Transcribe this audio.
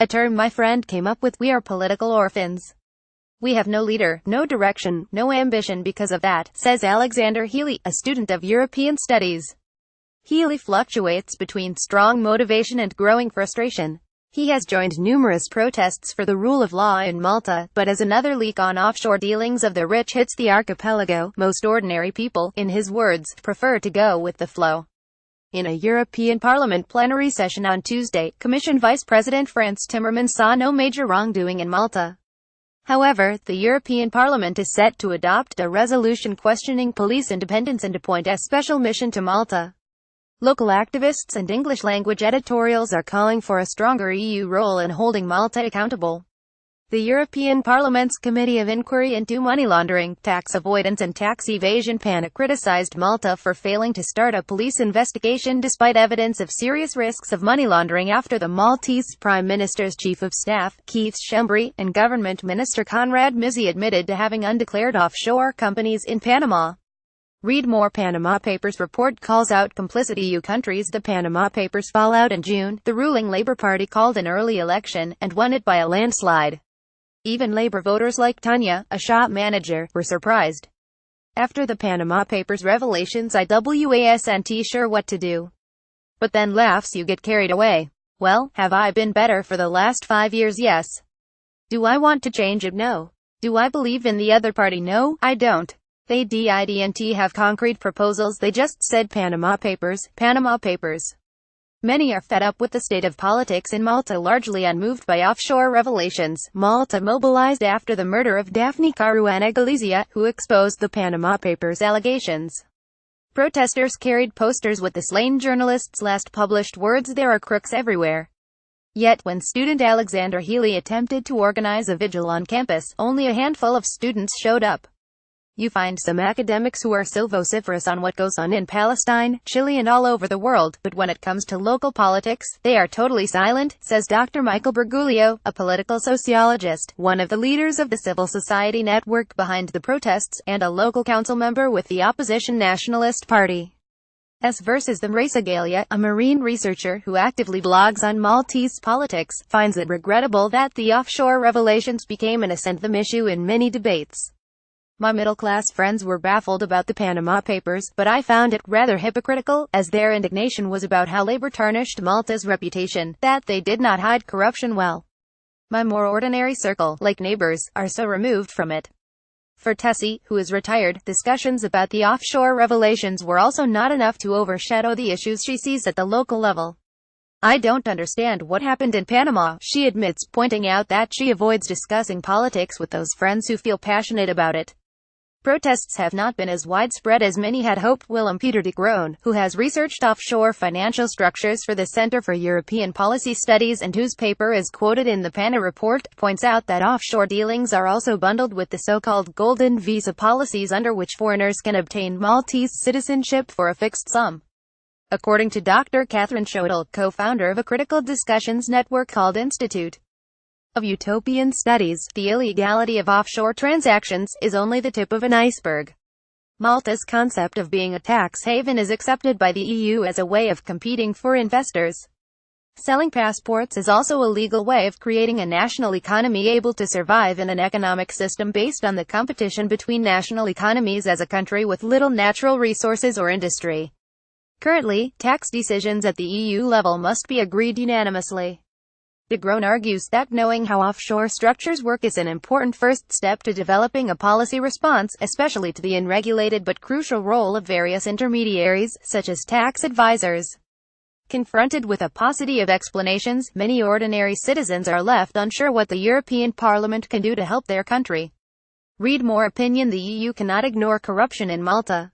A term my friend came up with. We are political orphans. We have no leader, no direction, no ambition because of that, says Alexander Hili, a student of European studies. Hili fluctuates between strong motivation and growing frustration. He has joined numerous protests for the rule of law in Malta, but as another leak on offshore dealings of the rich hits the archipelago, most ordinary people, in his words, prefer to go with the flow. In a European Parliament plenary session on Tuesday, Commission Vice President Frans Timmermans saw no major wrongdoing in Malta. However, the European Parliament is set to adopt a resolution questioning police independence and appoint a special mission to Malta. Local activists and English-language editorials are calling for a stronger EU role in holding Malta accountable. The European Parliament's Committee of Inquiry into Money Laundering, Tax Avoidance and Tax Evasion PANA criticized Malta for failing to start a police investigation despite evidence of serious risks of money laundering after the Maltese Prime Minister's Chief of Staff, Keith Schembri, and Government Minister Conrad Mizzi admitted to having undeclared offshore companies in Panama. Read more. Panama Papers report calls out complicit EU countries. The Panama Papers fallout in June. The ruling Labour Party called an early election, and won it by a landslide. Even Labour voters like Tanya, a shop manager, were surprised. After the Panama Papers revelations, I wasn't sure what to do. But then laughs, you get carried away. Well, have I been better for the last 5 years? Yes. Do I want to change it? No. Do I believe in the other party? No, I don't. They didn't have concrete proposals, they just said Panama Papers, Panama Papers. Many are fed up with the state of politics in Malta, largely unmoved by offshore revelations. Malta mobilized after the murder of Daphne Caruana Galizia, who exposed the Panama Papers allegations. Protesters carried posters with the slain journalist's last published words, "There are crooks everywhere." Yet, when student Alexander Hili attempted to organize a vigil on campus, only a handful of students showed up. You find some academics who are so vociferous on what goes on in Palestine, Chile and all over the world, but when it comes to local politics, they are totally silent, says Dr. Michael Bergoglio, a political sociologist, one of the leaders of the civil society network behind the protests, and a local council member with the opposition Nationalist Party. Versus the Regalia, a marine researcher who actively blogs on Maltese politics, finds it regrettable that the offshore revelations became an anthem issue in many debates. My middle-class friends were baffled about the Panama Papers, but I found it rather hypocritical, as their indignation was about how Labour tarnished Malta's reputation, that they did not hide corruption well. My more ordinary circle, like neighbours, are so removed from it. For Tessie, who is retired, discussions about the offshore revelations were also not enough to overshadow the issues she sees at the local level. I don't understand what happened in Panama, she admits, pointing out that she avoids discussing politics with those friends who feel passionate about it. Protests have not been as widespread as many had hoped. Willem Peter de Groen, who has researched offshore financial structures for the Centre for European Policy Studies and whose paper is quoted in the PANA report, points out that offshore dealings are also bundled with the so-called golden visa policies under which foreigners can obtain Maltese citizenship for a fixed sum. According to Dr. Catherine Schoedel, co-founder of a critical discussions network called Institute of Utopian Studies, the illegality of offshore transactions is only the tip of an iceberg. Malta's concept of being a tax haven is accepted by the EU as a way of competing for investors. Selling passports is also a legal way of creating a national economy able to survive in an economic system based on the competition between national economies as a country with little natural resources or industry. Currently, tax decisions at the EU level must be agreed unanimously. De Groen argues that knowing how offshore structures work is an important first step to developing a policy response, especially to the unregulated but crucial role of various intermediaries, such as tax advisors. Confronted with a paucity of explanations, many ordinary citizens are left unsure what the European Parliament can do to help their country. Read more. Opinion: the EU cannot ignore corruption in Malta.